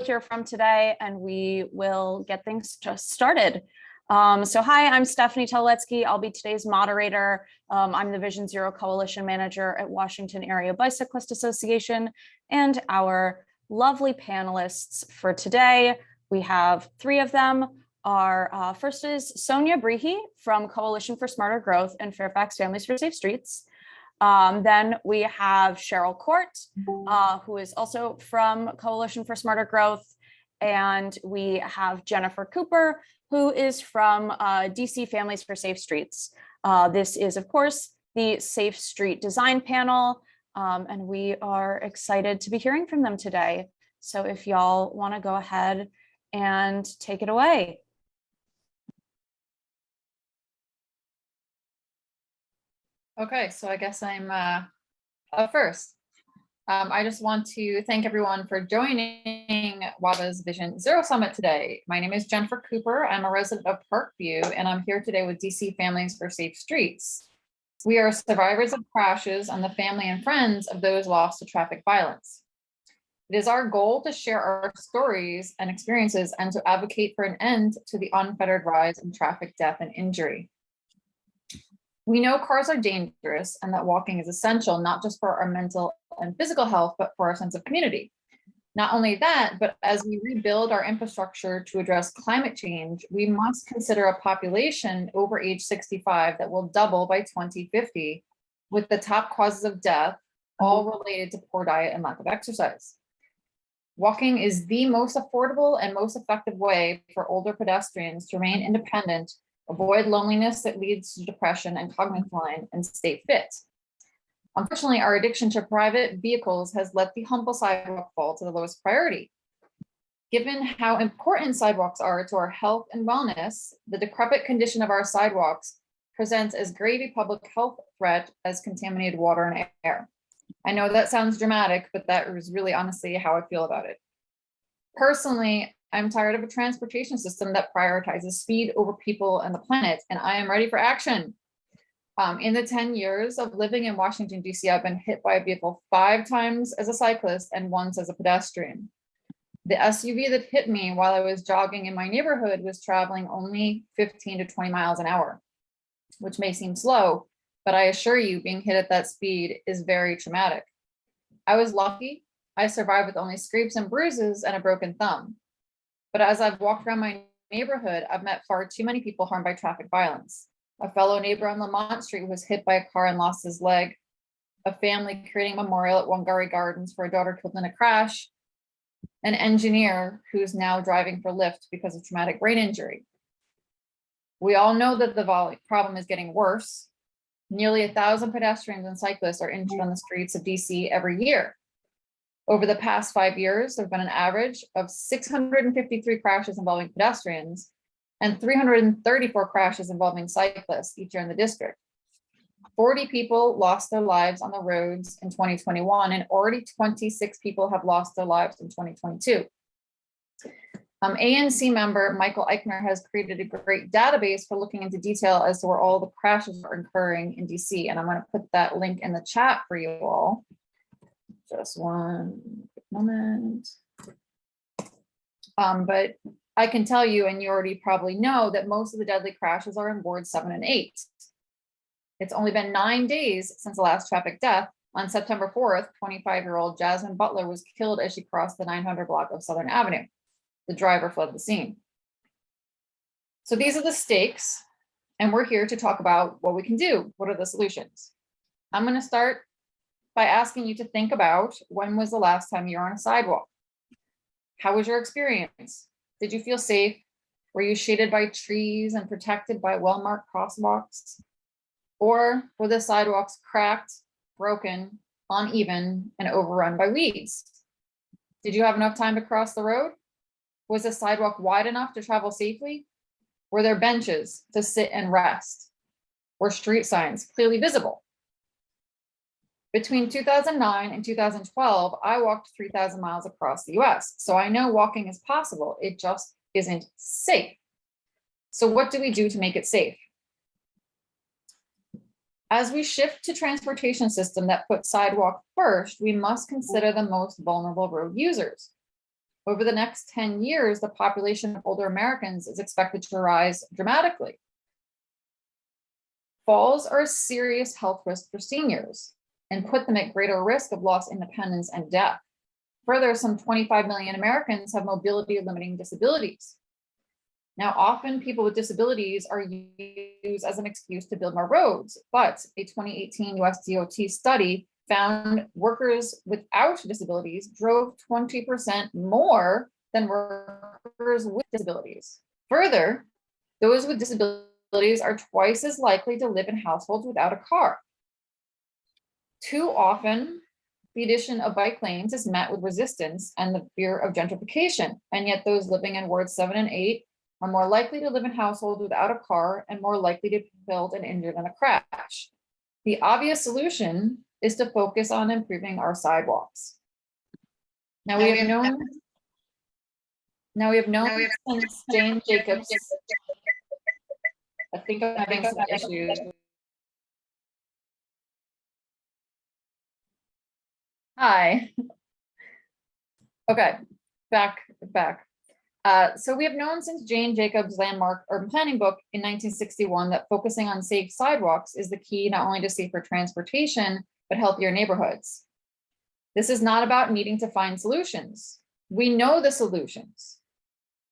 hear from today, and we will get things just started. So hi, I'm Stephanie Teletsky. I'll be today's moderator. I'm the Vision Zero Coalition Manager at Washington Area Bicyclist Association, and our lovely panelists for today, we have three of them. Our first is Sonia Brehe from Coalition for Smarter Growth and Fairfax Families for Safe Streets. Then we have Cheryl Court, who is also from Coalition for Smarter Growth. And we have Jennifer Cooper, who is from DC Families for Safe Streets. This is, of course, the Safe Street Design Panel, and we are excited to be hearing from them today. So if y'all want to go ahead and take it away. Okay, so I guess I'm up first. I just want to thank everyone for joining WABA's Vision Zero Summit today. My name is Jennifer Cooper. I'm a resident of Parkview, and I'm here today with DC Families for Safe Streets. We are survivors of crashes and the family and friends of those lost to traffic violence. It is our goal to share our stories and experiences and to advocate for an end to the unfettered rise in traffic death and injury. We know cars are dangerous and that walking is essential, not just for our mental and physical health, but for our sense of community. Not only that, but as we rebuild our infrastructure to address climate change, we must consider a population over age 65 that will double by 2050, with the top causes of death all related to poor diet and lack of exercise. Walking is the most affordable and most effective way for older pedestrians to remain independent, avoid loneliness that leads to depression and cognitive decline, and stay fit. Unfortunately, our addiction to private vehicles has let the humble sidewalk fall to the lowest priority. Given how important sidewalks are to our health and wellness, the decrepit condition of our sidewalks presents as grave a public health threat as contaminated water and air. I know that sounds dramatic, but that is really honestly how I feel about it. Personally, I'm tired of a transportation system that prioritizes speed over people and the planet, and I am ready for action. In the 10 years of living in Washington, DC, I've been hit by a vehicle 5 times as a cyclist and once as a pedestrian. The SUV that hit me while I was jogging in my neighborhood was traveling only 15 to 20 miles an hour, which may seem slow, but I assure you being hit at that speed is very traumatic. I was lucky. I survived with only scrapes and bruises and a broken thumb. But as I've walked around my neighborhood, I've met far too many people harmed by traffic violence. A fellow neighbor on Lamont Street was hit by a car and lost his leg. A family creating a memorial at Wangari Gardens for a daughter killed in a crash. An engineer who's now driving for Lyft because of traumatic brain injury. We all know that the problem is getting worse. Nearly 1,000 pedestrians and cyclists are injured on the streets of DC every year. Over the past 5 years, there have been an average of 653 crashes involving pedestrians and 334 crashes involving cyclists each year in the district. 40 people lost their lives on the roads in 2021, and already 26 people have lost their lives in 2022. ANC member Michael Eichner has created a great database for looking into detail as to where all the crashes are occurring in DC, and I'm going to put that link in the chat for you all. Just one quick moment. But I can tell you, and you already probably know, that most of the deadly crashes are in wards 7 and 8. It's only been 9 days since the last traffic death. On September 4th, 25-year-old Jasmine Butler was killed as she crossed the 900 block of Southern Avenue. The driver fled the scene. So these are the stakes, and we're here to talk about what we can do. What are the solutions? I'm going to start by asking you to think about, when was the last time you were on a sidewalk? How was your experience? Did you feel safe? Were you shaded by trees and protected by well-marked crosswalks? Or were the sidewalks cracked, broken, uneven, and overrun by weeds? Did you have enough time to cross the road? Was the sidewalk wide enough to travel safely? Were there benches to sit and rest? Were street signs clearly visible? Between 2009 and 2012, I walked 3,000 miles across the US. So I know walking is possible. It just isn't safe. So what do we do to make it safe? As we shift to transportation system that puts sidewalk first, we must consider the most vulnerable road users. Over the next 10 years, the population of older Americans is expected to rise dramatically. Falls are a serious health risk for seniors and put them at greater risk of lost independence and death. Further, some 25 million Americans have mobility limiting disabilities. Now, often people with disabilities are used as an excuse to build more roads, but a 2018 US DOT study found workers without disabilities drove 20% more than workers with disabilities. Further, those with disabilities are twice as likely to live in households without a car. Too often, the addition of bike lanes is met with resistance and the fear of gentrification, and yet those living in wards 7 and 8 are more likely to live in households without a car and more likely to be killed and injured in a crash. The obvious solution is to focus on improving our sidewalks. Now we have known since Jane Jacobs. I think I'm having some issues. Hi. Okay, back. So we have known since Jane Jacobs' landmark urban planning book in 1961 that focusing on safe sidewalks is the key not only to safer transportation, but healthier neighborhoods. This is not about needing to find solutions. We know the solutions.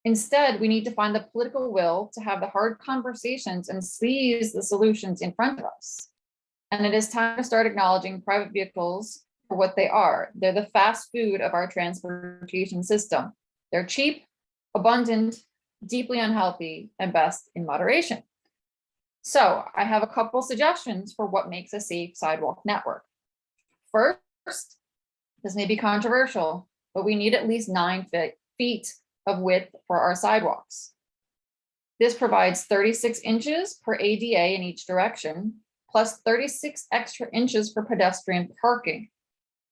Instead, we need to find the political will to have the hard conversations and seize the solutions in front of us. And it is time to start acknowledging private vehicles for what they are. They're the fast food of our transportation system. They're cheap, abundant, deeply unhealthy, and best in moderation. So I have a couple suggestions for what makes a safe sidewalk network. First, this may be controversial, but we need at least 9 feet of width for our sidewalks. This provides 36 inches per ADA in each direction, plus 36 extra inches for pedestrian parking.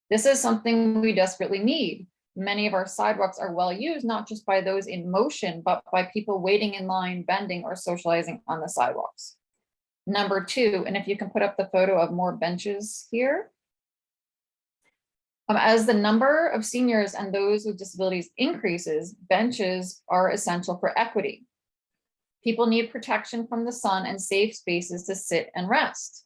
This is something we desperately need. Many of our sidewalks are well used, not just by those in motion, but by people waiting in line, bending, or socializing on the sidewalks. Number 2, and if you can put up the photo of more benches here. As the number of seniors and those with disabilities increases, benches are essential for equity. People need protection from the sun and safe spaces to sit and rest.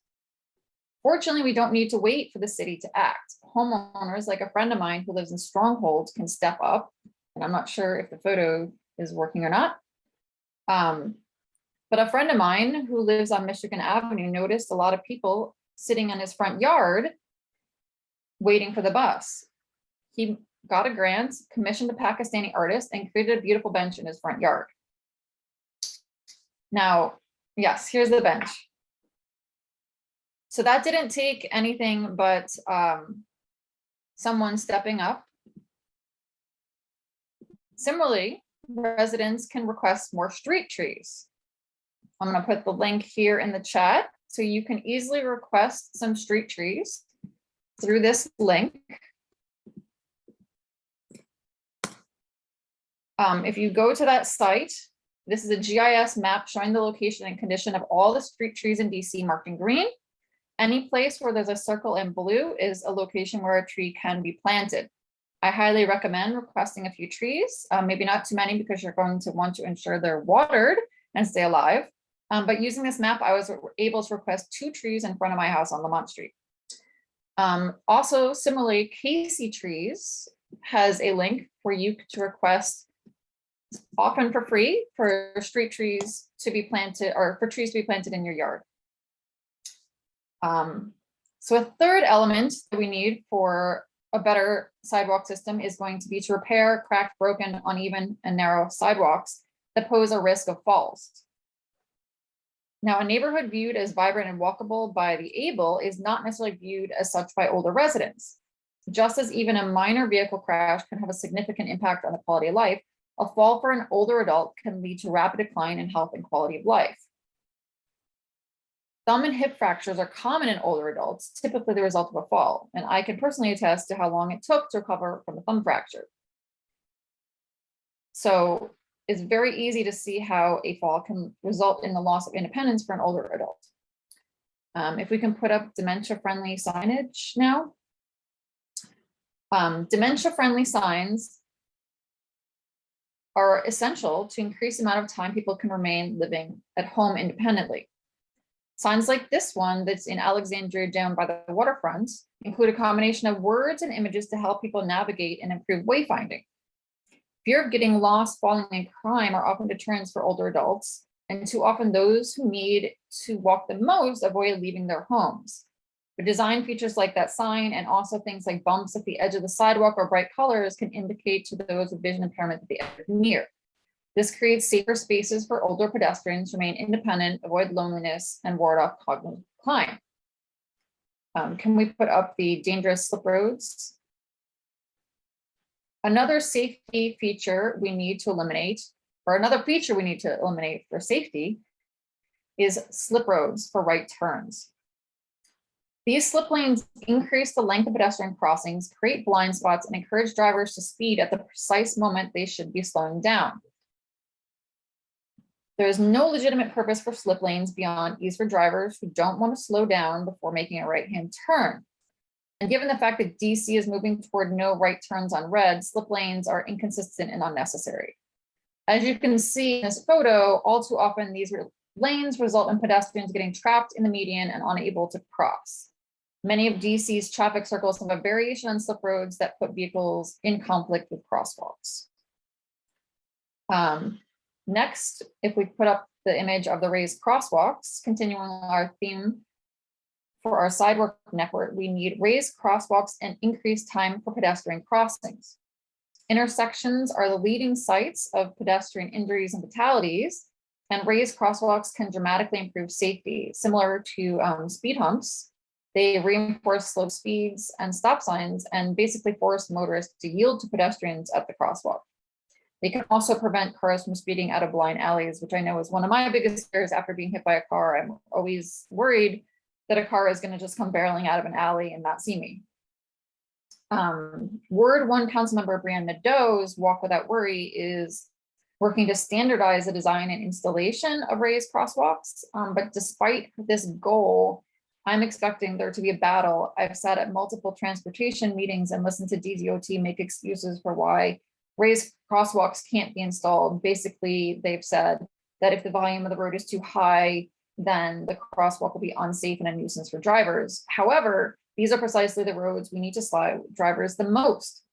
Fortunately, we don't need to wait for the city to act. Homeowners, like a friend of mine who lives in Stronghold, can step up, and I'm not sure if the photo is working or not. But a friend of mine who lives on Michigan Avenue noticed a lot of people sitting in his front yard waiting for the bus. He got a grant, commissioned a Pakistani artist, and created a beautiful bench in his front yard. Now, yes, here's the bench. So that didn't take anything but someone stepping up. Similarly, residents can request more street trees. I'm going to put the link here in the chat so you can easily request some street trees through this link. If you go to that site, this is a GIS map showing the location and condition of all the street trees in DC marked in green. Any place where there's a circle in blue is a location where a tree can be planted. I highly recommend requesting a few trees, maybe not too many because you're going to want to ensure they're watered and stay alive. But using this map, I was able to request 2 trees in front of my house on Lamont Street. Also, similarly, Casey Trees has a link for you to request, often for free, for street trees to be planted or for trees to be planted in your yard. So a third element that we need for a better sidewalk system is going to be to repair cracked, broken, uneven, and narrow sidewalks that pose a risk of falls. Now, a neighborhood viewed as vibrant and walkable by the able is not necessarily viewed as such by older residents. Just as even a minor vehicle crash can have a significant impact on the quality of life, a fall for an older adult can lead to rapid decline in health and quality of life. Thumb and hip fractures are common in older adults, typically the result of a fall, and I can personally attest to how long it took to recover from a thumb fracture. So it's very easy to see how a fall can result in the loss of independence for an older adult. If we can put up dementia-friendly signage now. Dementia-friendly signs are essential to increase the amount of time people can remain living at home independently. Signs like this one that's in Alexandria down by the waterfront include a combination of words and images to help people navigate and improve wayfinding. Fear of getting lost, falling in crime are often deterrents for older adults, and too often those who need to walk the most avoid leaving their homes. The design features like that sign and also things like bumps at the edge of the sidewalk or bright colors can indicate to those with vision impairment that the end is near. This creates safer spaces for older pedestrians to remain independent, avoid loneliness, and ward off cognitive decline. Can we put up the dangerous slip roads? Another safety feature we need to eliminate, or another feature we need to eliminate for safety, is slip roads for right turns. These slip lanes increase the length of pedestrian crossings, create blind spots, and encourage drivers to speed at the precise moment they should be slowing down. There is no legitimate purpose for slip lanes beyond ease for drivers who don't want to slow down before making a right-hand turn. And given the fact that DC is moving toward no right turns on red, slip lanes are inconsistent and unnecessary. As you can see in this photo, all too often these lanes result in pedestrians getting trapped in the median and unable to cross. Many of DC's traffic circles have a variation on slip roads that put vehicles in conflict with crosswalks. Next, if we put up the image of the raised crosswalks, continuing our theme for our sidewalk network, we need raised crosswalks and increased time for pedestrian crossings. Intersections are the leading sites of pedestrian injuries and fatalities, and raised crosswalks can dramatically improve safety. Similar to speed humps, they reinforce slow speeds and stop signs and basically force motorists to yield to pedestrians at the crosswalk. They can also prevent cars from speeding out of blind alleys, which I know is one of my biggest fears after being hit by a car. I'm always worried that a car is going to just come barreling out of an alley and not see me. Ward 1 Councilmember Brianne Nadeau's Walk Without Worry is working to standardize the design and installation of raised crosswalks. But despite this goal, I'm expecting there to be a battle. I've sat at multiple transportation meetings and listened to DDOT make excuses for why raised crosswalks can't be installed. Basically, they've said that if the volume of the road is too high, then the crosswalk will be unsafe and a nuisance for drivers. However, these are precisely the roads we need to slow drivers the most.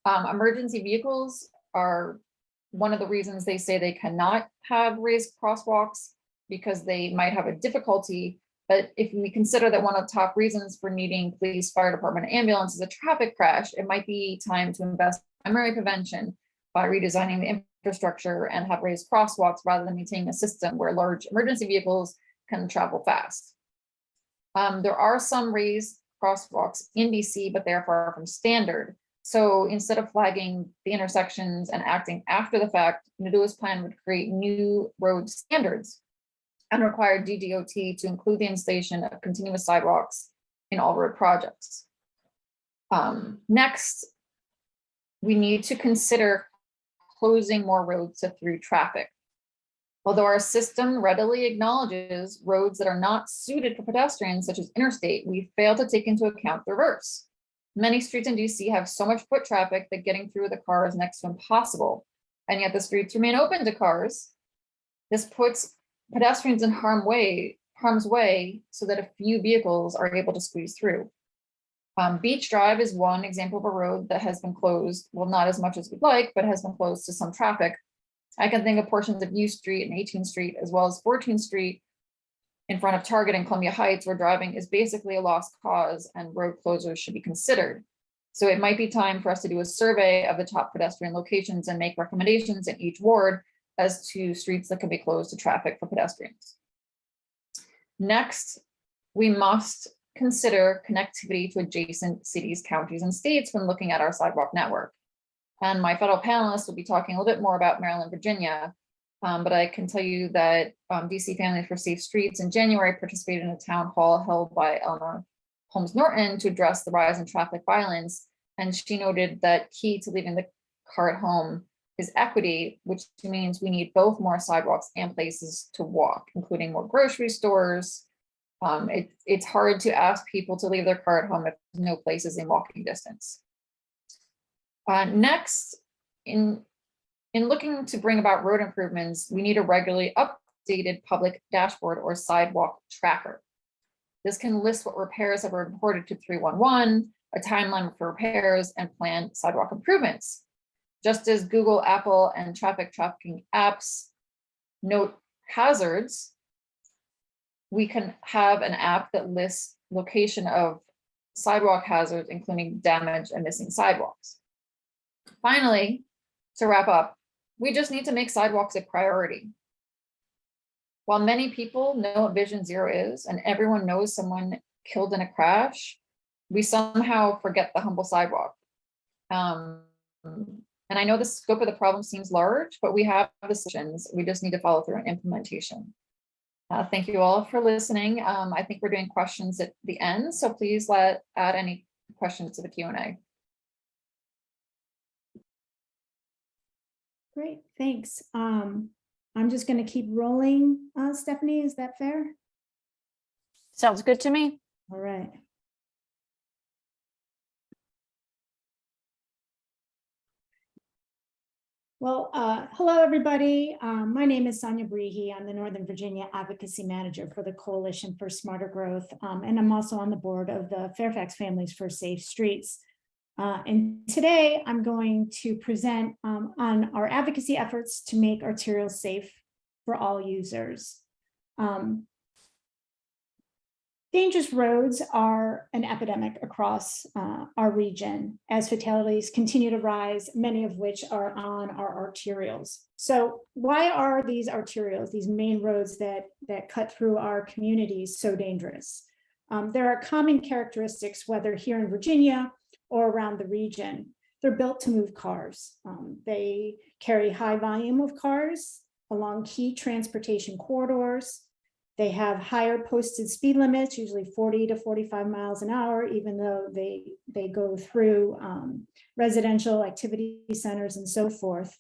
Emergency vehicles are one of the reasons they say they cannot have raised crosswalks because they might have a difficulty. But if we consider that one of the top reasons for needing police, fire department, and ambulance is a traffic crash, it might be time to invest in primary prevention by redesigning the infrastructure and have raised crosswalks rather than maintaining a system where large emergency vehicles can travel fast. There are some raised crosswalks in DC, but they're far from standard. So instead of flagging the intersections and acting after the fact, Nadeau's plan would create new road standards and require DDOT to include the installation of continuous sidewalks in all road projects. Next, we need to consider closing more roads to through traffic. Although our system readily acknowledges roads that are not suited for pedestrians, such as interstate, we fail to take into account the reverse. Many streets in DC have so much foot traffic that getting through with a car is next to impossible, and yet the streets remain open to cars. This puts pedestrians in harm's way so that a few vehicles are able to squeeze through. Beach Drive is one example of a road that has been closed, well, not as much as we'd like, but has been closed to some traffic. I can think of portions of U Street and 18th Street, as well as 14th Street in front of Target and Columbia Heights, where driving is basically a lost cause and road closures should be considered. So it might be time for us to do a survey of the top pedestrian locations and make recommendations in each ward as to streets that can be closed to traffic for pedestrians. Next, we must consider connectivity to adjacent cities, counties, and states when looking at our sidewalk network. And my fellow panelists will be talking a little bit more about Maryland, Virginia, but I can tell you that DC Families for Safe Streets in January participated in a town hall held by Eleanor Holmes Norton to address the rise in traffic violence. And she noted that key to leaving the car at home is equity, which means we need both more sidewalks and places to walk, including more grocery stores. It's hard to ask people to leave their car at home if there's no places in walking distance. Next, in In looking to bring about road improvements, we need a regularly updated public dashboard or sidewalk tracker. This can list what repairs have been reported to 311, a timeline for repairs, and planned sidewalk improvements. Just as Google, Apple, and traffic tracking apps note hazards, we can have an app that lists location of sidewalk hazards, including damaged and missing sidewalks. Finally, to wrap up, we just need to make sidewalks a priority. While many people know what Vision Zero is, and everyone knows someone killed in a crash, we somehow forget the humble sidewalk. And I know the scope of the problem seems large, but we have the solutions. We just need to follow through on implementation. Thank you all for listening. I think we're doing questions at the end, so please add any questions to the Q&A. Great, thanks. I'm just going to keep rolling, Stephanie, is that fair? Sounds good to me. All right. Well, hello, everybody. My name is Sonia Brehe. I'm the Northern Virginia Advocacy Manager for the Coalition for Smarter Growth, and I'm also on the board of the Fairfax Families for Safe Streets. And today I'm going to present on our advocacy efforts to make arterials safe for all users. Dangerous roads are an epidemic across our region as fatalities continue to rise, many of which are on our arterials. So why are these arterials, these main roads that cut through our communities, so dangerous? There are common characteristics, whether here in Virginia or around the region. They're built to move cars. They carry high volume of cars along key transportation corridors. They have higher posted speed limits, usually 40 to 45 miles an hour, even though they go through residential activity centers and so forth.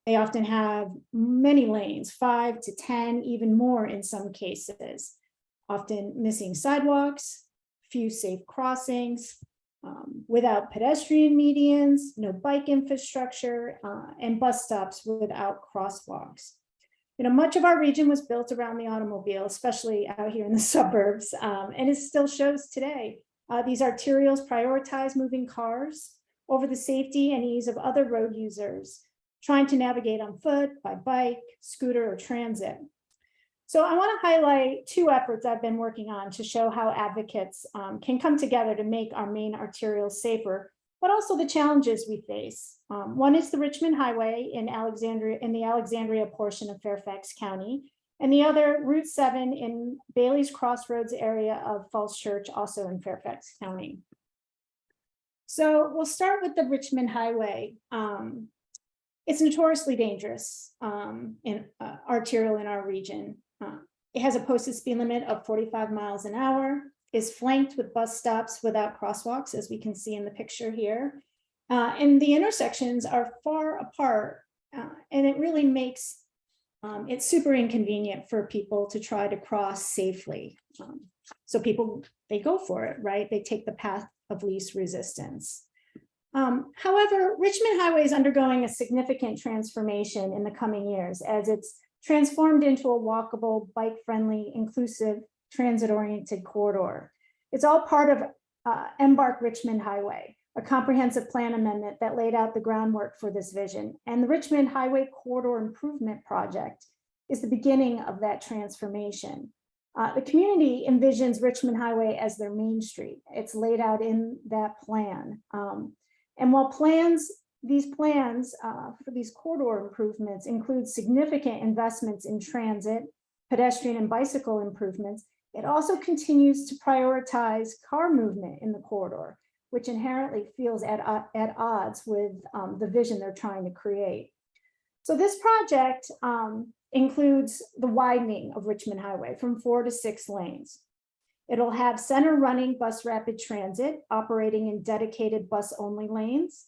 They often have many lanes, 5 to 10, even more in some cases, often missing sidewalks, few safe crossings, without pedestrian medians, no bike infrastructure, and bus stops without crosswalks. You know, much of our region was built around the automobile, especially out here in the suburbs, and it still shows today. These arterials prioritize moving cars over the safety and ease of other road users, trying to navigate on foot, by bike, scooter, or transit. So I want to highlight two efforts I've been working on to show how advocates can come together to make our main arterials safer, but also the challenges we face. One is the Richmond Highway in the Alexandria portion of Fairfax County, and the other Route 7 in Bailey's Crossroads area of Falls Church, also in Fairfax County. So we'll start with the Richmond Highway. It's notoriously dangerous arterial in our region. It has a posted speed limit of 45 miles an hour, is flanked with bus stops without crosswalks, as we can see in the picture here. And the intersections are far apart, and it really makes it super inconvenient for people to try to cross safely. So people, they go for it, right? They take the path of least resistance. However, Richmond Highway is undergoing a significant transformation in the coming years as it's transformed into a walkable, bike-friendly, inclusive, transit-oriented corridor. It's all part of Embark Richmond Highway, a comprehensive plan amendment that laid out the groundwork for this vision. And the Richmond Highway Corridor Improvement Project is the beginning of that transformation. The community envisions Richmond Highway as their main street. It's laid out in that plan. And while these plans for these corridor improvements include significant investments in transit, pedestrian and bicycle improvements, it also continues to prioritize car movement in the corridor, which inherently feels at odds with the vision they're trying to create. So this project includes the widening of Richmond Highway from 4 to 6 lanes. It'll have center running bus rapid transit operating in dedicated bus only lanes.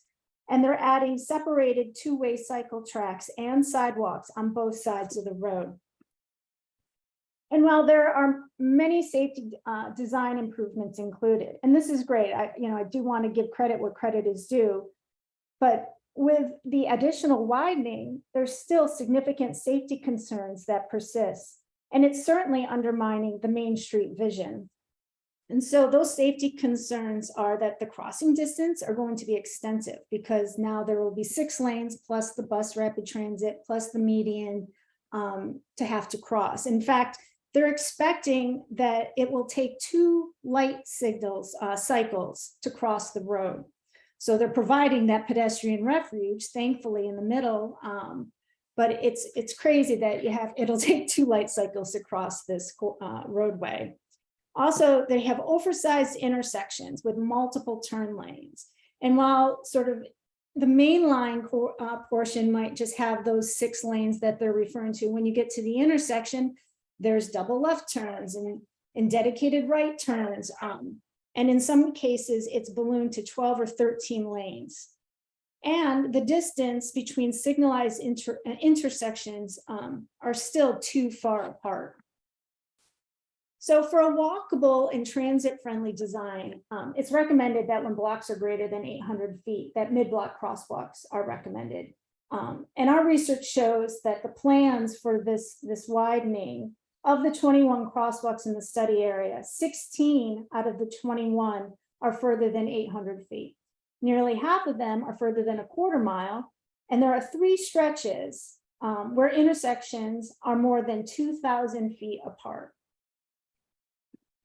And they're adding separated two-way cycle tracks and sidewalks on both sides of the road. And while there are many safety design improvements included, and this is great, I do want to give credit where credit is due, but with the additional widening, there's still significant safety concerns that persist. And it's certainly undermining the Main Street vision. And so those safety concerns are that the crossing distance are going to be extensive because now there will be 6 lanes plus the bus rapid transit plus the median to have to cross. In fact, they're expecting that it will take 2 light signals cycles to cross the road. So they're providing that pedestrian refuge, thankfully, in the middle. But it's crazy that it'll take 2 light cycles to cross this roadway. Also, they have oversized intersections with multiple turn lanes. And while sort of the main line portion might just have those 6 lanes that they're referring to, when you get to the intersection, there's double left turns and dedicated right turns. And in some cases, it's ballooned to 12 or 13 lanes. And the distance between signalized intersections are still too far apart. So for a walkable and transit-friendly design, it's recommended that when blocks are greater than 800 feet, that mid-block crosswalks are recommended. And our research shows that the plans for this widening of the 21 crosswalks in the study area, 16 out of the 21 are further than 800 feet. Nearly half of them are further than a quarter mile. And there are 3 stretches where intersections are more than 2,000 feet apart.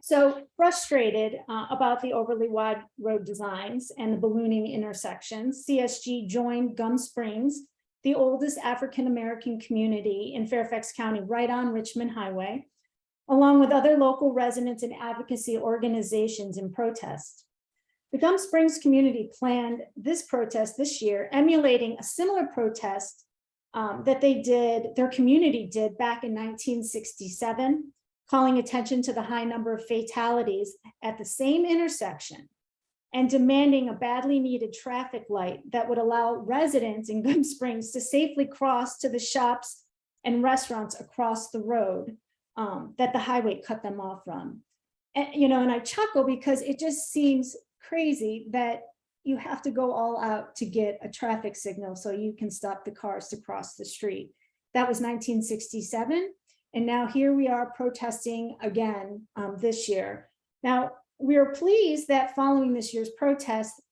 So frustrated about the overly wide road designs and the ballooning intersections, CSG joined Gum Springs, the oldest African-American community in Fairfax County, right on Richmond Highway, along with other local residents and advocacy organizations in protest. The Gum Springs community planned this protest this year, emulating a similar protest that their community did back in 1967, calling attention to the high number of fatalities at the same intersection and demanding a badly needed traffic light that would allow residents in Gum Springs to safely cross to the shops and restaurants across the road that the highway cut them off from. And I chuckle because it just seems crazy that you have to go all out to get a traffic signal so you can stop the cars to cross the street. That was 1967. And now here we are protesting again this year. Now, we are pleased that following this year's protest,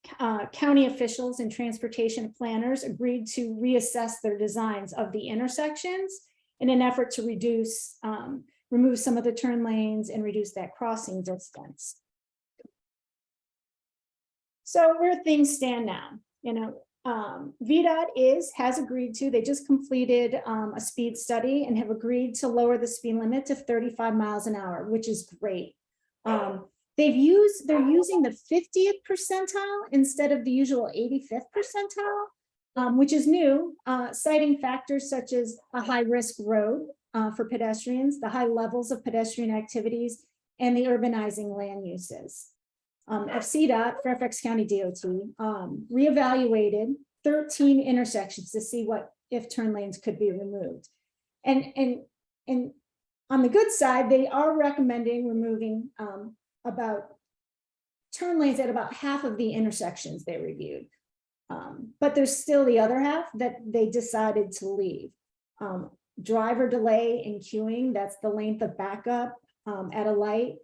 county officials and transportation planners agreed to reassess their designs of the intersections in an effort to remove some of the turn lanes and reduce that crossing distance. So where things stand now, VDOT has agreed to, they just completed a speed study and have agreed to lower the speed limit to 35 miles an hour, which is great. They're using the 50th percentile instead of the usual 85th percentile, which is new, citing factors such as a high risk road for pedestrians, the high levels of pedestrian activities, and the urbanizing land uses. FCDOT, Fairfax County DOT, reevaluated 13 intersections to see if turn lanes could be removed. And on the good side, they are recommending removing about turn lanes at about half of the intersections they reviewed. But there's still the other half that they decided to leave. Driver delay and queuing, that's the length of backup at a light,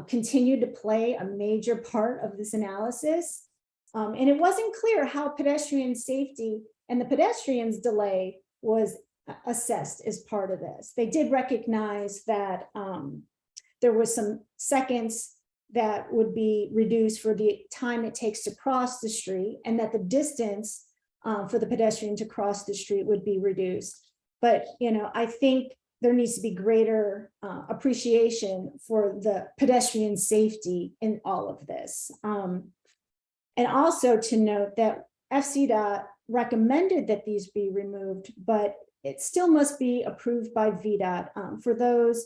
continued to play a major part of this analysis. And it wasn't clear how pedestrian safety and the pedestrians' delay was assessed as part of this. They did recognize that there was some seconds that would be reduced for the time it takes to cross the street, and that the distance for the pedestrian to cross the street would be reduced. But I think there needs to be greater appreciation for the pedestrian safety in all of this. And also to note that FCDOT recommended that these be removed, but it still must be approved by VDOT. For those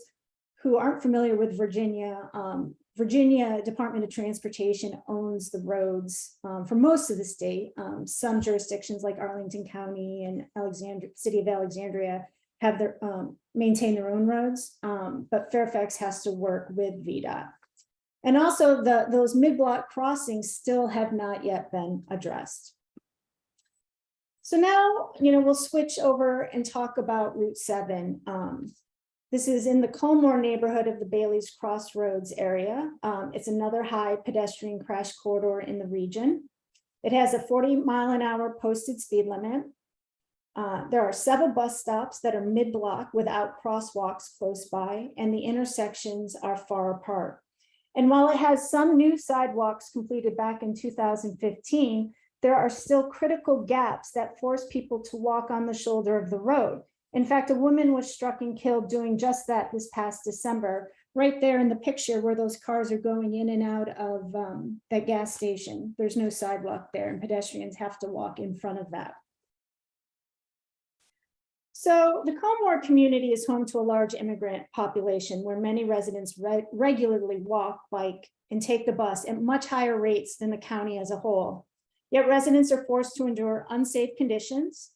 who aren't familiar with Virginia, Virginia Department of Transportation owns the roads for most of the state. Some jurisdictions like Arlington County and City of Alexandria have maintain their own roads, but Fairfax has to work with VDOT. And also those mid-block crossings still have not yet been addressed. So now, we'll switch over and talk about Route 7. This is in the Colmore neighborhood of the Bailey's Crossroads area. It's another high pedestrian crash corridor in the region. It has a 40-mile-an-hour posted speed limit. There are 7 bus stops that are mid-block without crosswalks close by, and the intersections are far apart. And while it has some new sidewalks completed back in 2015, there are still critical gaps that force people to walk on the shoulder of the road. In fact, a woman was struck and killed doing just that this past December, right there in the picture where those cars are going in and out of that gas station. There's no sidewalk there, and pedestrians have to walk in front of that. So the Colmore community is home to a large immigrant population where many residents regularly walk, bike, and take the bus at much higher rates than the county as a whole. Yet residents are forced to endure unsafe conditions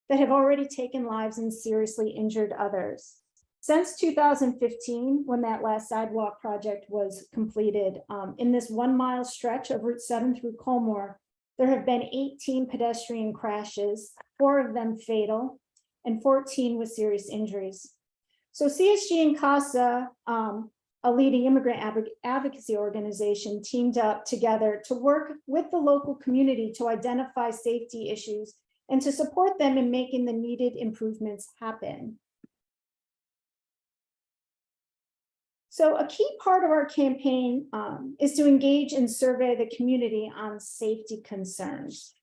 that have already taken lives and seriously injured others. Since 2015, when that last sidewalk project was completed, in this 1-mile stretch of Route 7 through Colmore, there have been 18 pedestrian crashes, 4 of them fatal, and 14 with serious injuries. So CSG and CASA, a leading immigrant advocacy organization, teamed up together to work with the local community to identify safety issues and to support them in making the needed improvements happen. So a key part of our campaign is to engage and survey the community on safety concerns.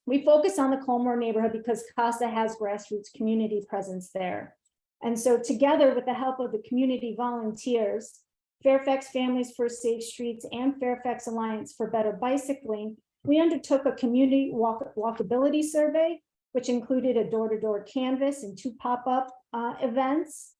We focus on the Colmore neighborhood because CASA has grassroots community presence there. And so together with the help of the community volunteers, Fairfax Families for Safe Streets and Fairfax Alliance for Better Bicycling, we undertook a community walkability survey, which included a door-to-door canvas and 2 pop-up events.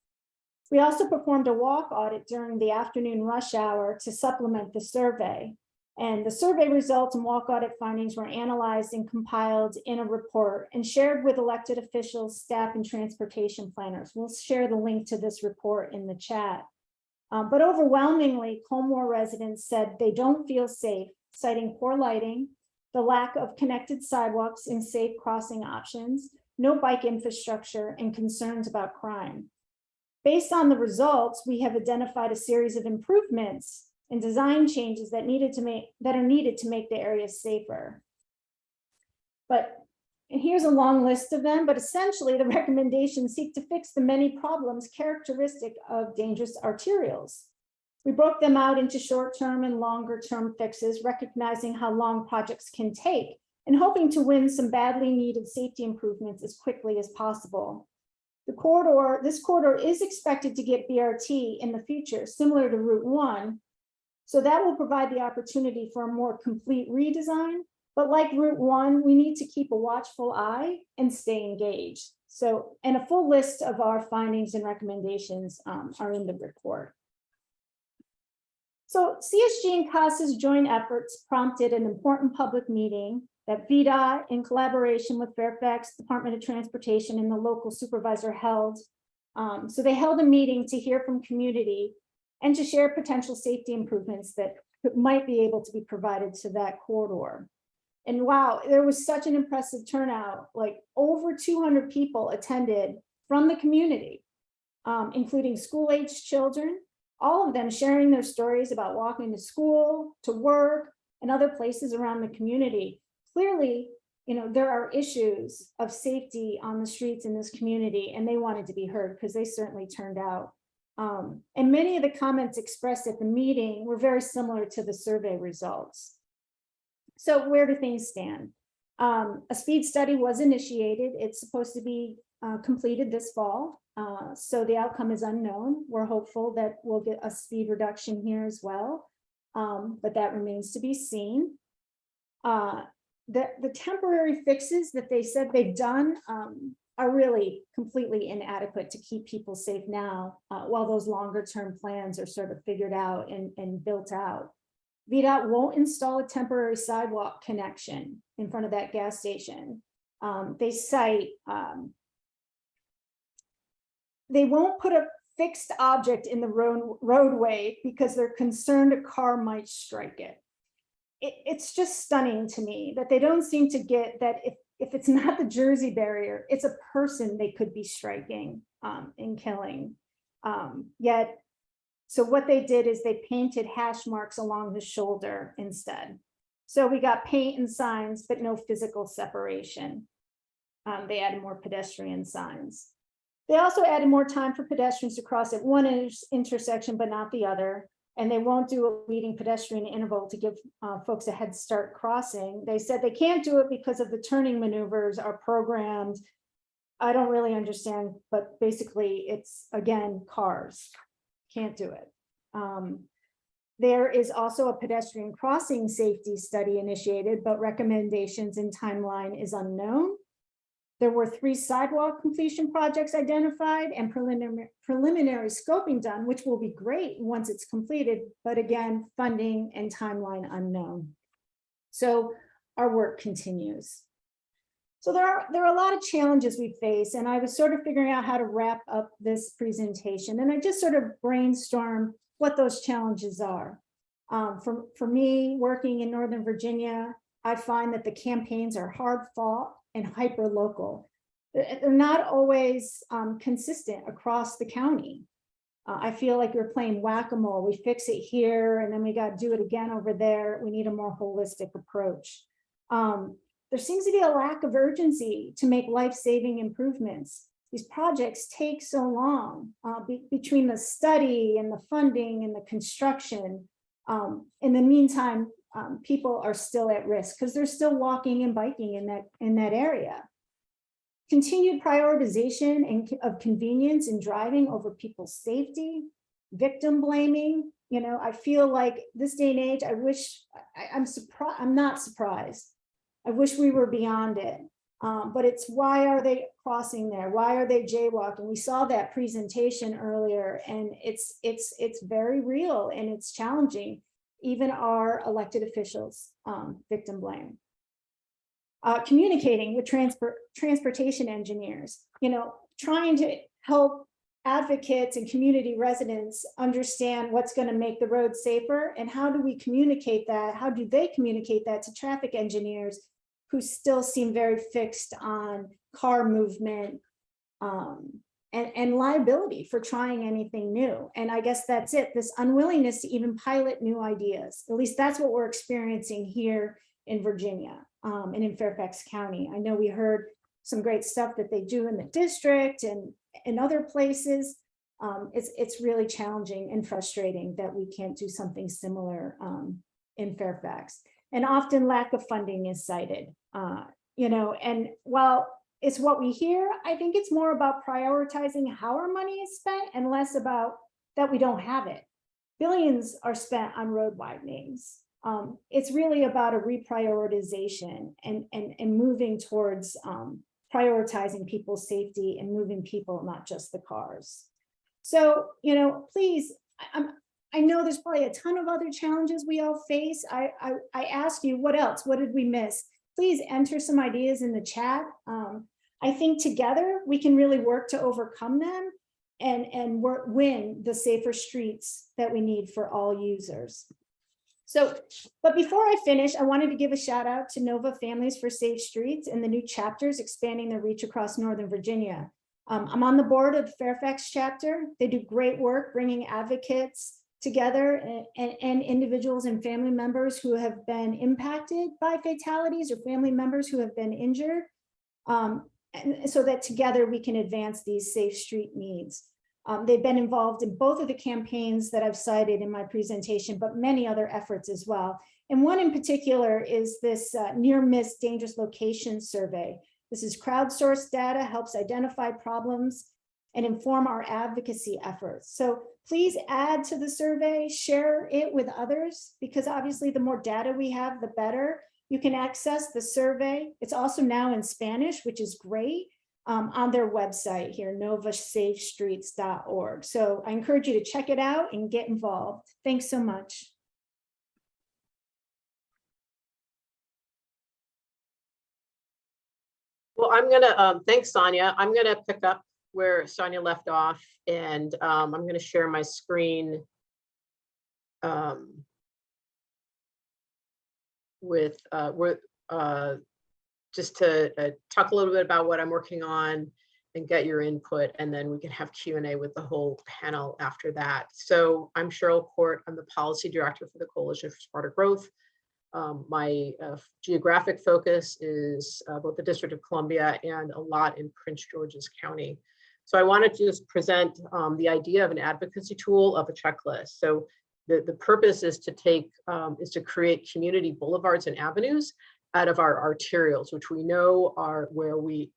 We also performed a walk audit during the afternoon rush hour to supplement the survey. And the survey results and walk audit findings were analyzed and compiled in a report and shared with elected officials, staff, and transportation planners. We'll share the link to this report in the chat. But overwhelmingly, Colmore residents said they don't feel safe, citing poor lighting, the lack of connected sidewalks and safe crossing options, no bike infrastructure, and concerns about crime. Based on the results, we have identified a series of improvements and design changes that are needed to make the area safer. And here's a long list of them, but essentially the recommendations seek to fix the many problems characteristic of dangerous arterials. We broke them out into short-term and longer-term fixes, recognizing how long projects can take and hoping to win some badly needed safety improvements as quickly as possible. This corridor is expected to get BRT in the future, similar to Route 1. So that will provide the opportunity for a more complete redesign. But like Route 1, we need to keep a watchful eye and stay engaged. So, and a full list of our findings and recommendations are in the report. So CSG and CASA's joint efforts prompted an important public meeting that VDOT, in collaboration with Fairfax Department of Transportation and the local supervisor, held. So they held a meeting to hear from community and to share potential safety improvements that might be able to be provided to that corridor. And wow, there was such an impressive turnout, like over 200 people attended from the community, including school-aged children, all of them sharing their stories about walking to school, to work, and other places around the community. Clearly, there are issues of safety on the streets in this community, and they wanted to be heard because they certainly turned out. And many of the comments expressed at the meeting were very similar to the survey results. So where do things stand? A speed study was initiated. It's supposed to be completed this fall. So the outcome is unknown. We're hopeful that we'll get a speed reduction here as well, but that remains to be seen. The temporary fixes that they said they've done are really completely inadequate to keep people safe now, while those longer term plans are sort of figured out and built out. VDOT won't install a temporary sidewalk connection in front of that gas station. They cite they won't put a fixed object in the roadway because they're concerned a car might strike it. It's just stunning to me that they don't seem to get that if it's not the Jersey barrier, it's a person they could be striking and killing. Yet, so what they did is they painted hash marks along the shoulder instead. So we got paint and signs, but no physical separation. They added more pedestrian signs. They also added more time for pedestrians to cross at one intersection, but not the other. And they won't do a leading pedestrian interval to give folks a head start crossing. They said they can't do it because of the turning maneuvers are programmed. I don't really understand, but basically it's, again, cars. Can't do it. There is also a pedestrian crossing safety study initiated, but recommendations and timeline is unknown. There were 3 sidewalk completion projects identified and preliminary scoping done, which will be great once it's completed, but again, funding and timeline unknown. So our work continues. So there are a lot of challenges we face, and I was sort of figuring out how to wrap up this presentation, and I just sort of brainstormed what those challenges are. For me, working in Northern Virginia, I find that the campaigns are hard fought and hyper local. They're not always consistent across the county. I feel like we're playing whack-a-mole. We fix it here and then we got to do it again over there. We need a more holistic approach. There seems to be a lack of urgency to make life-saving improvements. These projects take so long between the study and the funding and the construction. In the meantime, people are still at risk because they're still walking and biking in that area. Continued prioritization of convenience in driving over people's safety, victim blaming. You know, I feel like this day and age, I'm not surprised. I wish we were beyond it. But it's why are they crossing there? Why are they jaywalking? We saw that presentation earlier, and it's very real and it's challenging. Even our elected officials victim blame. Communicating with transportation engineers, you know, trying to help advocates and community residents understand what's going to make the road safer, and how do we communicate that? How do they communicate that to traffic engineers who still seem very fixed on car movement and liability for trying anything new? And I guess that's it, this unwillingness to even pilot new ideas. At least that's what we're experiencing here in Virginia and in Fairfax County. I know we heard some great stuff that they do in the district and in other places. It's really challenging and frustrating that we can't do something similar in Fairfax. And often lack of funding is cited, you know, and while it's what we hear, I think it's more about prioritizing how our money is spent and less about that we don't have it. Billions are spent on road widenings. It's really about a reprioritization and moving towards prioritizing people's safety and moving people, not just the cars. So, you know, please, I know there's probably a ton of other challenges we all face. I ask you, what else? What did we miss? Please enter some ideas in the chat. I think together we can really work to overcome them and win the safer streets that we need for all users. So, but before I finish, I wanted to give a shout out to Nova Families for Safe Streets and the new chapters expanding their reach across Northern Virginia. I'm on the board of the Fairfax chapter. They do great work bringing advocates together and individuals and family members who have been impacted by fatalities or family members who have been injured. And so that together we can advance these safe street needs. They've been involved in both of the campaigns that I've cited in my presentation, but many other efforts as well. And one in particular is this near miss dangerous location survey. This is crowdsourced data, helps identify problems and inform our advocacy efforts. So please add to the survey, share it with others, because obviously the more data we have, the better. You can access the survey. It's also now in Spanish, which is great, on their website here, novasafestreets.org. So I encourage you to check it out and get involved. Thanks so much. Well, I'm gonna, thanks, Sonia. I'm gonna pick up where Sonia left off, and I'm gonna share my screen with just to talk a little bit about what I'm working on and get your input, and then we can have Q&A with the whole panel after that. So I'm Cheryl Court. I'm the Policy Director for the Coalition for Smarter Growth. My geographic focus is both the District of Columbia and a lot in Prince George's County. So I wanted to just present the idea of an advocacy tool of a checklist. So the purpose is to create community boulevards and avenues out of our arterials, which we know are where we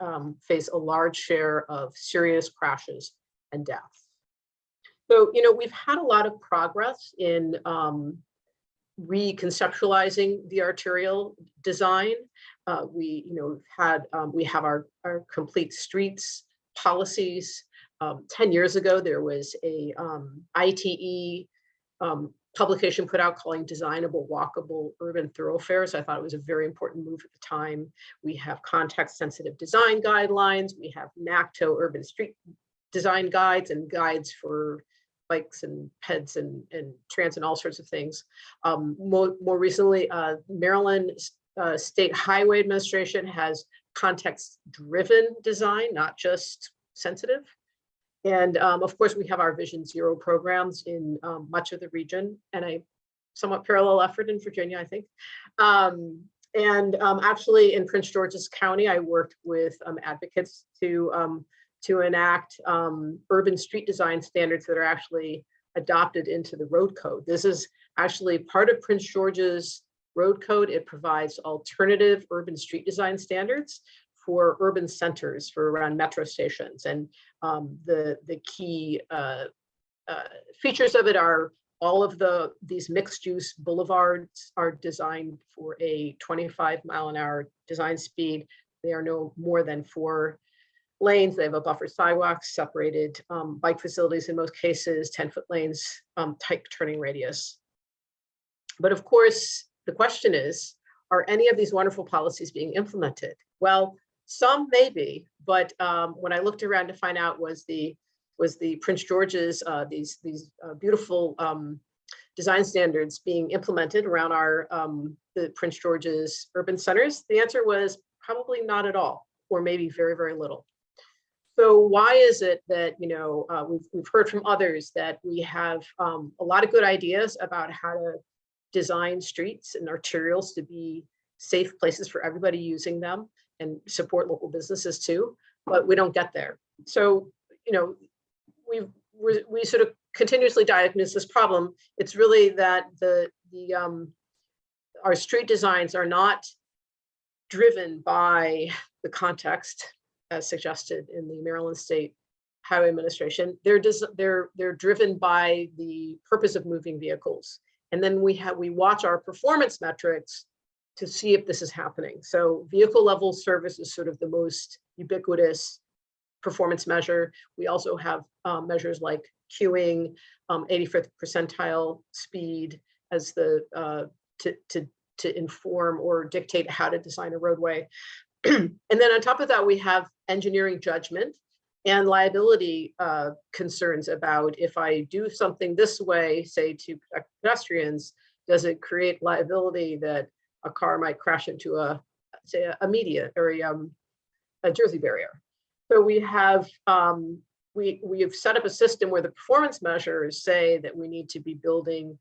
face a large share of serious crashes and deaths. So, we've had a lot of progress in reconceptualizing the arterial design. We have our complete streets policies. 10 years ago, there was a ITE publication put out calling Designable Walkable Urban Thoroughfares. I thought it was a very important move at the time. We have context-sensitive design guidelines. We have NACTO urban street design guides and guides for bikes and peds and trans and all sorts of things. More recently, Maryland State Highway Administration has context-driven design, not just sensitive. And of course, we have our Vision Zero programs in much of the region, and a somewhat parallel effort in Virginia, I think. Actually in Prince George's County, I worked with advocates to enact urban street design standards that are actually adopted into the road code. This is actually part of Prince George's road code. It provides alternative urban street design standards for urban centers, for around metro stations. And the key features of it are all of these mixed use boulevards are designed for a 25-mile-an-hour design speed. They are no more than 4 lanes. They have a buffer sidewalks, separated bike facilities in most cases, 10-foot lanes, tight turning radius. But of course, the question is, are any of these wonderful policies being implemented? Well, some may be, but when I looked around to find out was the Prince George's these beautiful design standards being implemented around the Prince George's urban centers, the answer was probably not at all, or maybe very, very little. So why is it that we've heard from others that we have a lot of good ideas about how to design streets and arterials to be safe places for everybody using them and support local businesses too, but we don't get there. So, we sort of continuously diagnose this problem. It's really that our street designs are not driven by the context as suggested in the Maryland State Highway Administration. They're driven by the purpose of moving vehicles. And then we watch our performance metrics to see if this is happening. So vehicle level service is sort of the most ubiquitous performance measure. We also have measures like queuing, 85th percentile speed as to inform or dictate how to design a roadway. And then on top of that, we have engineering judgment and liability concerns about if I do something this way, say to protect pedestrians, does it create liability that a car might crash into a median or a Jersey barrier? So we have set up a system where the performance measures say that we need to be building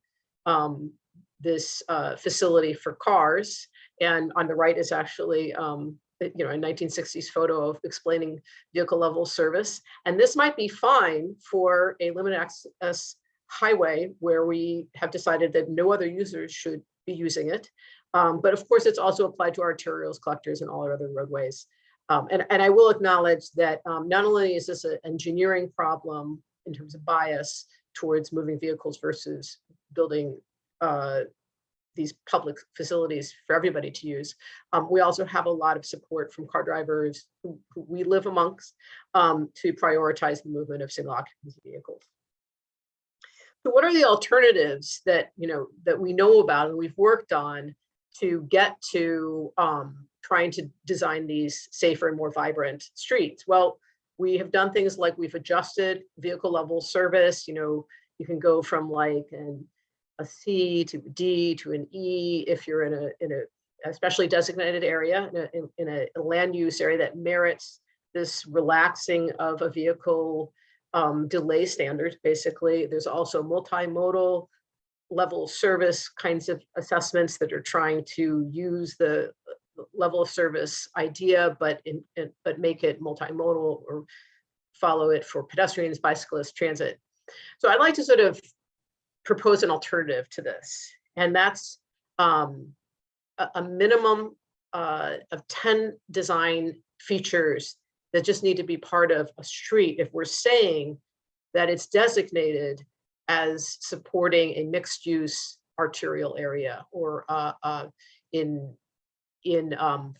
this facility for cars, and on the right is actually a 1960s photo of explaining vehicle level service. And this might be fine for a limited access highway where we have decided that no other users should be using it. But of course, it's also applied to arterials, collectors, and all our other roadways. And I will acknowledge that not only is this an engineering problem in terms of bias towards moving vehicles versus building these public facilities for everybody to use, we also have a lot of support from car drivers who we live amongst to prioritize the movement of single occupancy vehicles. So what are the alternatives that we know about and we've worked on to get to trying to design these safer and more vibrant streets? Well, we have done things like we've adjusted vehicle level service. You can go from like a C to a D to an E if you're in especially designated area in a land use area that merits this relaxing of a vehicle delay standards. Basically, there's also multimodal level of service kinds of assessments that are trying to use the level of service idea, but make it multimodal or follow it for pedestrians, bicyclists, transit. So I'd like to sort of propose an alternative to this, and that's a minimum of 10 design features that just need to be part of a street if we're saying that it's designated as supporting a mixed use arterial area, or in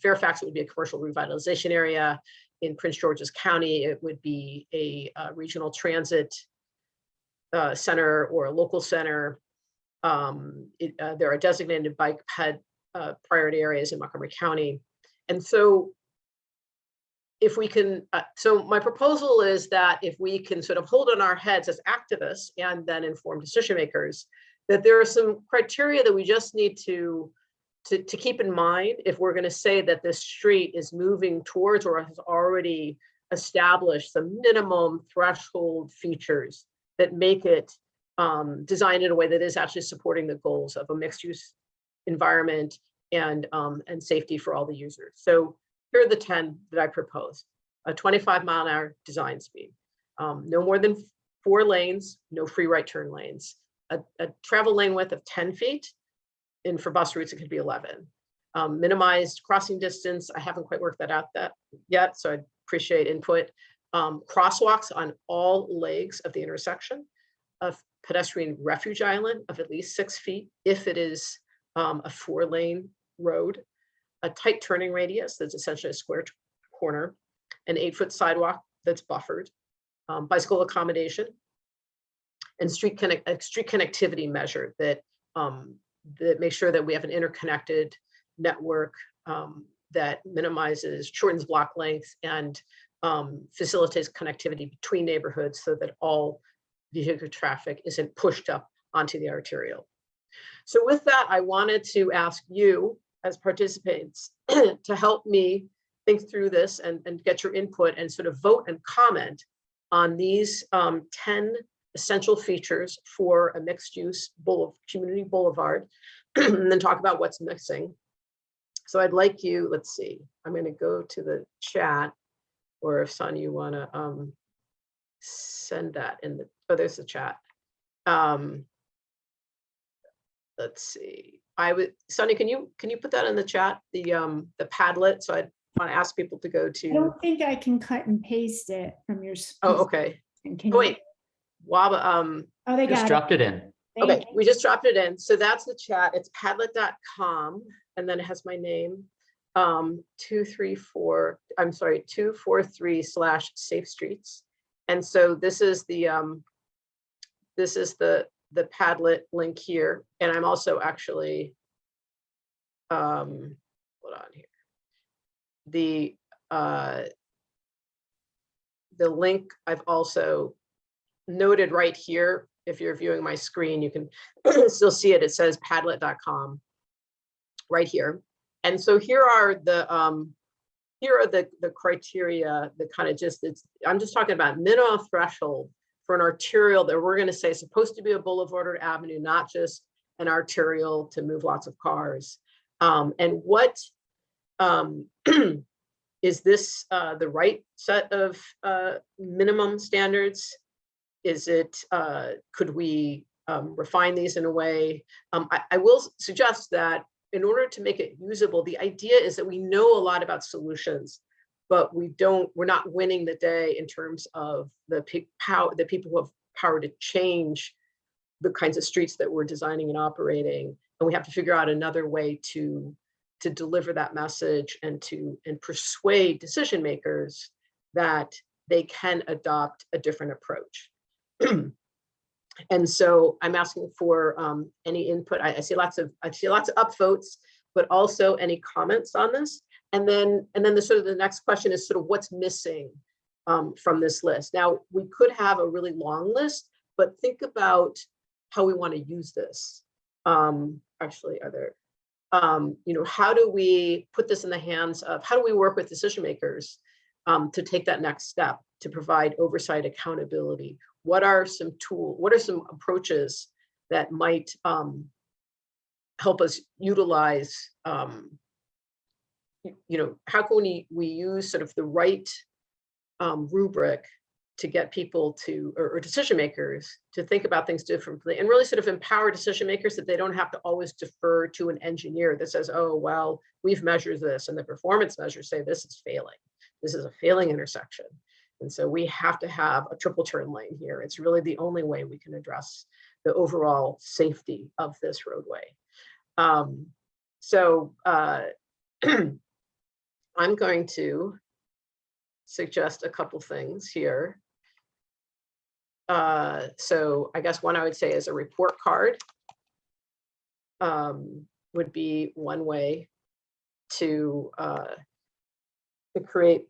Fairfax, it would be a commercial revitalization area. In Prince George's County, it would be a regional transit center or a local center. There are designated bike ped priority areas in Montgomery County. And so if we can, so my proposal is that if we can sort of hold on our heads as activists and then informed decision makers, that there are some criteria that we just need to keep in mind if we're going to say that this street is moving towards or has already established some minimum threshold features that make it designed in a way that is actually supporting the goals of a mixed use environment and safety for all the users. So here are the 10 that I propose. A 25-mile-an-hour design speed, no more than 4 lanes, no free right turn lanes, a travel lane width of 10 feet, and for bus routes, it could be 11. Minimized crossing distance, I haven't quite worked that out yet, so I'd appreciate input. Crosswalks on all legs of the intersection, a pedestrian refuge island of at least 6 feet if it is a 4-lane road, a tight turning radius that's essentially a square corner, an 8-foot sidewalk that's buffered, bicycle accommodation, and street connectivity measure that that makes sure that we have an interconnected network that shortens block length and facilitates connectivity between neighborhoods so that all vehicular traffic isn't pushed up onto the arterial. So with that, I wanted to ask you as participants to help me think through this and get your input and sort of vote and comment on these 10 essential features for a mixed use community boulevard, and then talk about what's missing. So I'd like you, let's see, I'm going to go to the chat, or if Son, you want to send that in the, oh, there's the chat. Let's see. Sonny, can you put that in the chat, the Padlet? So I want to ask people to go I to. don't think I can cut and paste it from your. Oh, okay. Can Oh, you- wait, Waba. Oh, they Just got it. dropped it in. Thank Okay, you. we just dropped it in. So that's the chat. It's padlet.com, and then it has my name. 243/safe streets. And so this is the Padlet link here. And I'm also actually hold on here. The link I've also noted right here. If you're viewing my screen, you can still see it. It says padlet.com right here. And so here are the criteria that kind of I'm just talking about minimum threshold for an arterial that we're going to say is supposed to be a boulevard or avenue, not just an arterial to move lots of cars. And what is this the right set of minimum standards? Is it, could we refine these in a way? I will suggest that in order to make it usable, the idea is that we know a lot about solutions, but we're not winning the day in terms of the people who have power to change the kinds of streets that we're designing and operating. And we have to figure out another way to deliver that message and persuade decision makers that they can adopt a different approach. And so I'm asking for any input. I see lots of upvotes, but also any comments on this. And then the next question is sort of what's missing from this list. Now we could have a really long list, but think about how we want to use this. Actually, are there? you know, how do we put this in the hands of, how do we work with decision makers to take that next step, to provide oversight, accountability? What are some approaches that might help us utilize, you know, how can we use sort of the right rubric to get people to, or decision makers to think about things differently, and really sort of empower decision makers that they don't have to always defer to an engineer that says, oh, well, we've measured this and the performance measures say this is failing. This is a failing intersection. And so we have to have a triple turn lane here. It's really the only way we can address the overall safety of this roadway. I'm going to suggest a couple things here. So I guess one I would say is a report card would be one way to create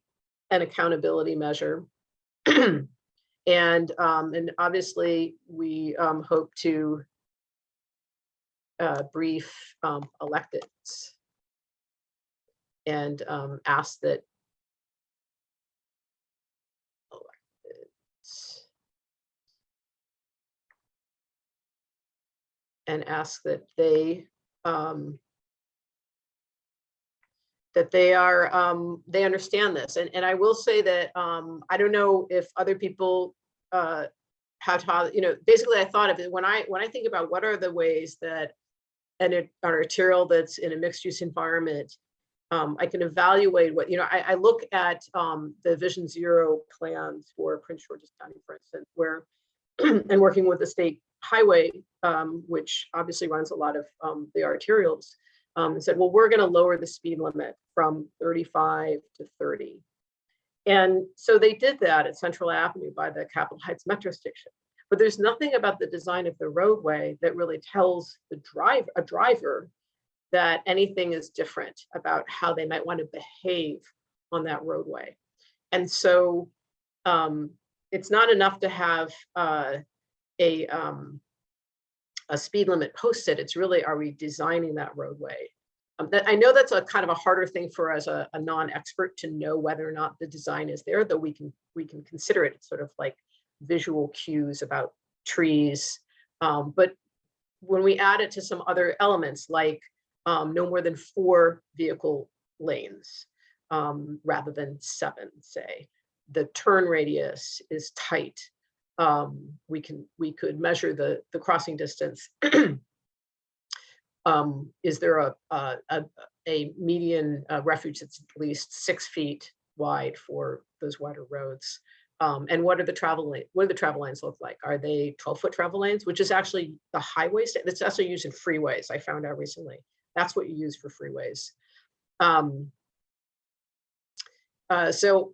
an accountability measure. And obviously we hope to brief electeds and ask that they understand this. And I will say that I don't know if other people have taught, you know, basically I thought of it when I think about what are the ways that an arterial that's in a mixed use environment, I can evaluate what, you know, I look at the Vision Zero plans for Prince George's County, for instance, where and working with the state highway, which obviously runs a lot of the arterials, and said, well, we're going to lower the speed limit from 35 to 30. And so they did that at Central Avenue by the Capitol Heights Metro Station. But there's nothing about the design of the roadway that really tells a driver that anything is different about how they might want to behave on that roadway. And so it's not enough to have a speed limit posted. It's really, are we designing that roadway? I know that's a kind of a harder thing for as a non-expert to know whether or not the design is there, though we can consider it sort of like visual cues about trees. But when we add it to some other elements, like no more than 4 vehicle lanes rather than 7, say, the turn radius is tight. We could measure the crossing distance. Is there a median refuge that's at least 6 feet wide for those wider roads? And what are the travel lanes? What do the travel lanes look like? Are they 12-foot travel lanes, which is actually the highway? That's also used in freeways. I found out recently. That's what you use for freeways. So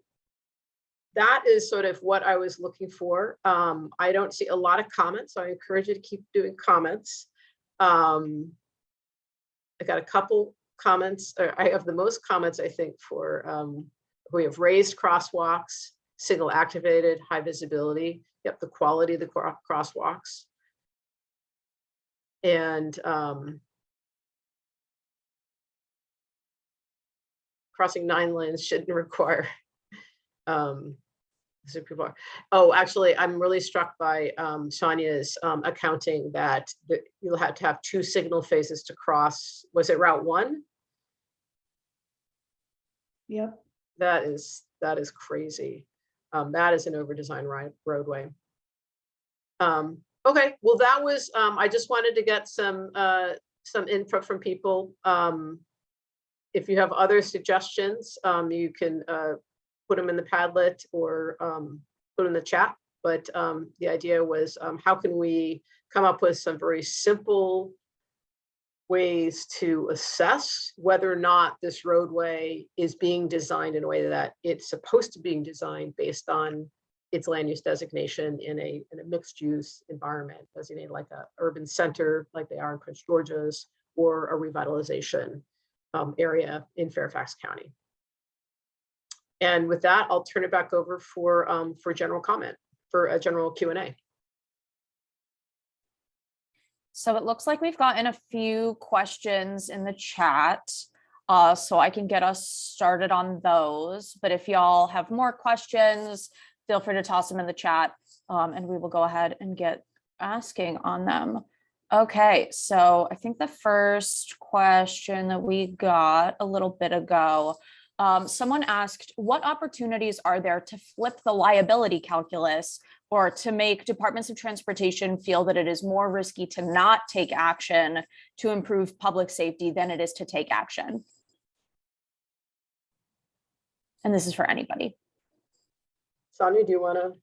that is sort of what I was looking for. I don't see a lot of comments, so I encourage you to keep doing comments. I got a couple comments, or I have the most comments, I think, for we have raised crosswalks, signal activated, high visibility. Yep, the quality of the crosswalks. And crossing 9 lanes shouldn't require so people are, oh, actually, I'm really struck by Sonia's accounting that you'll have to have 2 signal phases to cross. Was it Route 1? Yep. That is crazy. That is an over-designed roadway. Okay, well, that was, I just wanted to get some input from people. If you have other suggestions, you can put them in the Padlet or put in the chat. But the idea was, how can we come up with some very simple ways to assess whether or not this roadway is being designed in a way that it's supposed to be designed based on its land use designation in a mixed use environment, designated like a urban center, like they are in Prince George's, or a revitalization area in Fairfax County. And with that, I'll turn it back over for general comment, for a general Q&A. So it looks like we've gotten a few questions in the chat. So I can get us started on those. But if y'all have more questions, feel free to toss them in the chat, and we will go ahead and get asking on them. Okay, so I think the first question that we got a little bit ago, someone asked, what opportunities are there to flip the liability calculus or to make departments of transportation feel that it is more risky to not take action to improve public safety than it is to take action? And this is for anybody. Sonia, do you want to?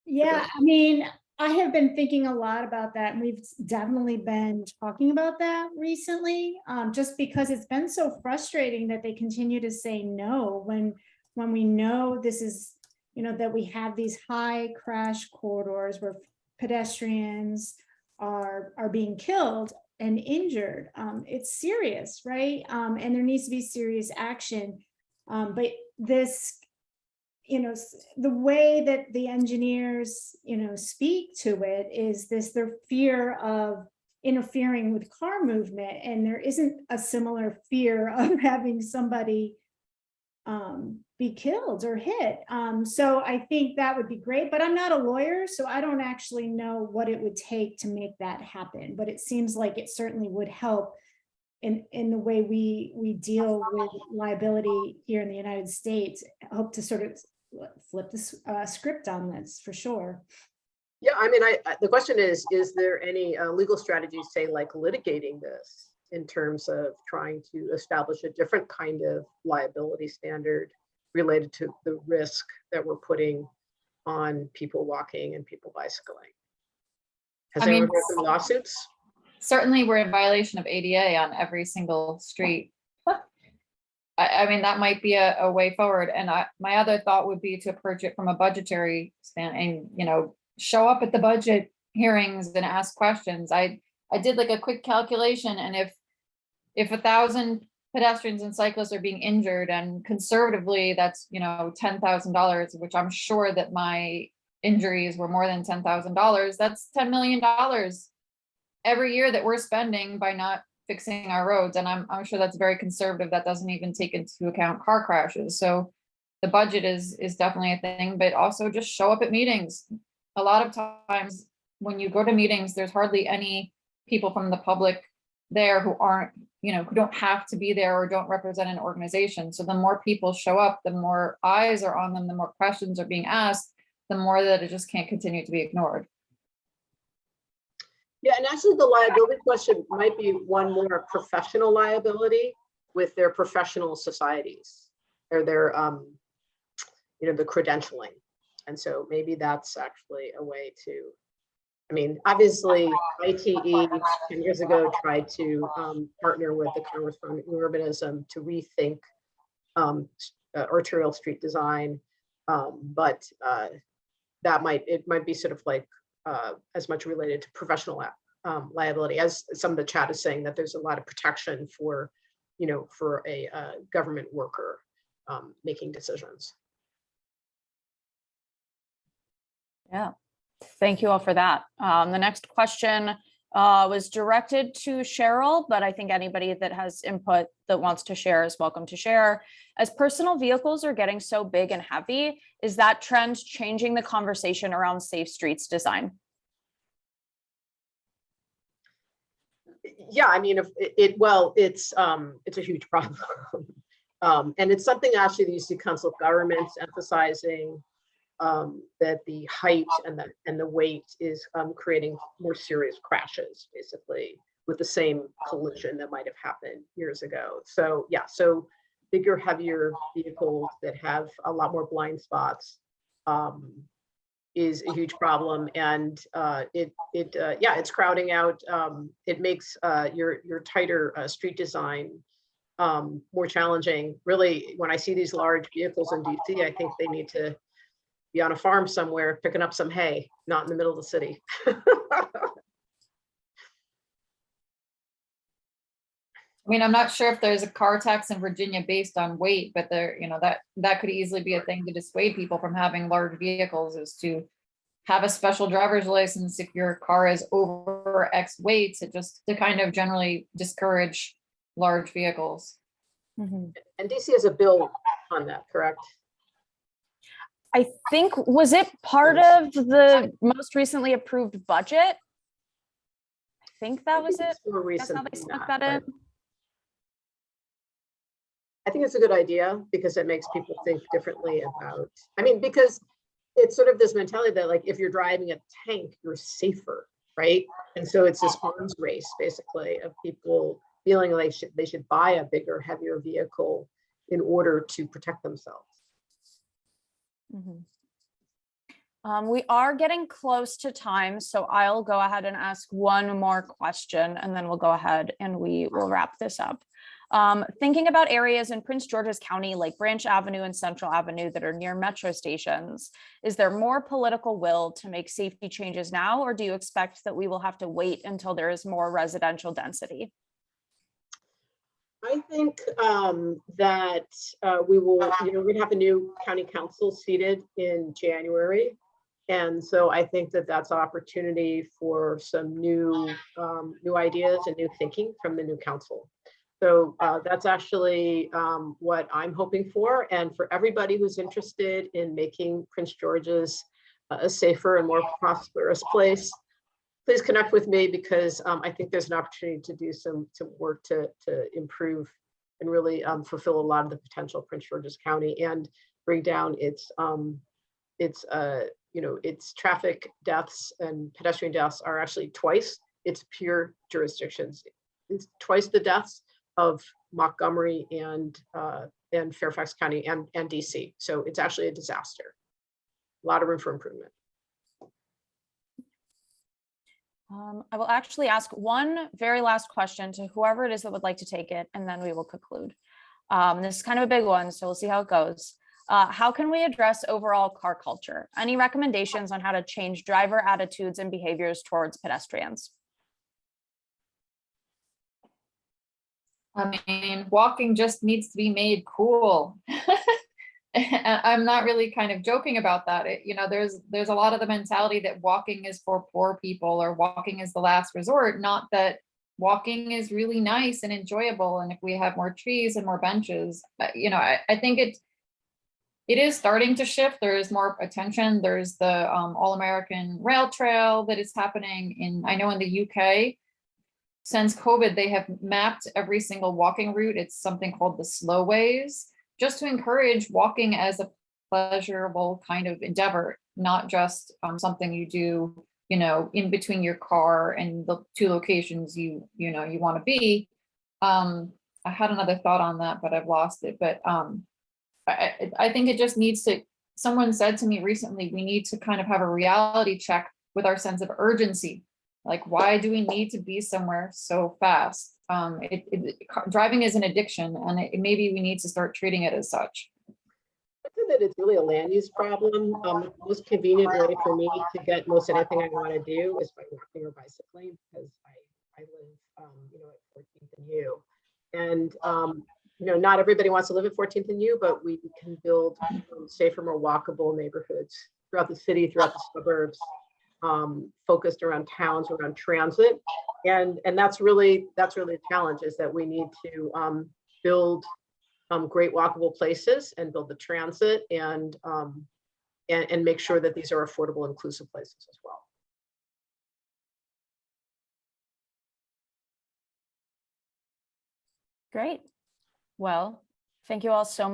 Yeah, I mean, I have been thinking a lot about that, and we've definitely been talking about that recently, just because it's been so frustrating that they continue to say no when we know this is, that we have these high crash corridors where pedestrians are being killed and injured. It's serious, right? And there needs to be serious action. But this, the way that the engineers, speak to it is their fear of interfering with car movement. And there isn't a similar fear of having somebody be killed or hit. So I think that would be great, but I'm not a lawyer, so I don't actually know what it would take to make that happen. But it seems like it certainly would help in the way we deal with liability here in the United States. I hope to sort of flip the script on this for sure. Yeah, I mean, the question is there any legal strategies, say like litigating this in terms of trying to establish a different kind of liability standard related to the risk that we're putting on people walking and people bicycling? Has I mean, anyone written lawsuits? Certainly we're in violation of ADA on every single street. I mean, that might be a way forward. And my other thought would be to approach it from a budgetary stand and, show up at the budget hearings and ask questions. I did like a quick calculation, and if 1,000 pedestrians and cyclists are being injured, and conservatively that's, $10,000, which I'm sure that my injuries were more than $10,000, that's $10 million every year that we're spending by not fixing our roads. And I'm sure that's very conservative. That doesn't even take into account car crashes. So the budget is definitely a thing, but also just show up at meetings. A lot of times when you go to meetings, there's hardly any people from the public there who aren't, who don't have to be there or don't represent an organization. So the more people show up, the more eyes are on them, the more questions are being asked, the more that it just can't continue to be ignored. Yeah, and actually the liability question might be one more professional liability with their professional societies or their, the credentialing. And so maybe that's actually a way to, I mean, obviously ITE 10 years ago tried to partner with the Congress on Urbanism to rethink arterial street design, but it might be sort of like as much related to professional liability, as some of the chat is saying that there's a lot of protection for, for a government worker making decisions. Yeah, thank you all for that. The next question was directed to Cheryl, but I think anybody that has input that wants to share is welcome to share. As personal vehicles are getting so big and heavy, is that trend changing the conversation around safe streets design? Yeah, I mean, it's a huge problem. And it's something actually the UC Council of Governments emphasizing that the height and the weight is creating more serious crashes, basically, with the same collision that might have happened years ago. So yeah, so bigger, heavier vehicles that have a lot more blind spots is a huge problem, and it's crowding out. It makes your tighter street design more challenging. Really, when I see these large vehicles in DC, I think they need to be on a farm somewhere picking up some hay, not in the middle of the city. I mean, I'm not sure if there's a car tax in Virginia based on weight, but there, that could easily be a thing to dissuade people from having large vehicles, is to have a special driver's license if your car is over over X weights, it just to kind of generally discourage large vehicles. Mhm. And DC has a bill on that, correct? I think, was it part of the most recently approved budget? I think that was it. It's more That's how recent they than snuck that, that but in. I think it's a good idea because it makes people think differently about, I mean, because it's sort of this mentality that like, if you're driving a tank, you're safer, right? And so it's this arms race basically of people feeling like they should buy a bigger, heavier vehicle in order to protect themselves. Mhm. We are getting close to time, so I'll go ahead and ask one more question and then we'll go ahead and we will wrap this up. Thinking about areas in Prince George's County like Branch Avenue and Central Avenue that are near metro stations, is there more political will to make safety changes now, or do you expect that we will have to wait until there is more residential density? I think that we will, we're going to have a new county council seated in January. And so I think that that's an opportunity for some new ideas and new thinking from the new council. So that's actually what I'm hoping for. And for everybody who's interested in making Prince George's a safer and more prosperous place, please connect with me because I think there's an opportunity to do some work to improve and really fulfill a lot of the potential of Prince George's County and bring down its traffic deaths and pedestrian deaths are actually twice its peer jurisdictions. It's twice the deaths of Montgomery and Fairfax County and DC. So it's actually a disaster. A lot of room for improvement. I will actually ask one very last question to whoever it is that would like to take it, and then we will conclude. This is kind of a big one, so we'll see how it goes. How can we address overall car culture? Any recommendations on how to change driver attitudes and behaviors towards pedestrians? I mean, walking just needs to be made cool. I'm not really kind of joking about that. There's a lot of the mentality that walking is for poor people or walking is the last resort, not that walking is really nice and enjoyable. And if we have more trees and more benches, I think it is starting to shift. There is more attention. There's the All-American Rail Trail that is happening I know in the UK. Since COVID, they have mapped every single walking route. It's something called the Slowways, just to encourage walking as a pleasurable kind of endeavor, not just something you do, in between your car and the two locations you want to be. I had another thought on that, but I've lost it. But I think it just needs to, someone said to me recently, we need to kind of have a reality check with our sense of urgency. Like, why do we need to be somewhere so fast? Driving is an addiction, and maybe we need to start treating it as such. I think that it's really a land use problem. The most convenient way for me to get most anything I want to do is by walking or bicycling, because I live, at 14th and U. And not everybody wants to live at 14th and U, but we can build safer, more walkable neighborhoods throughout the city, throughout the suburbs. Focused around towns, around transit, and that's really the challenge, is that we need to build great walkable places and build the transit and make sure that these are affordable, inclusive places as well. Great. Well, thank you all so much.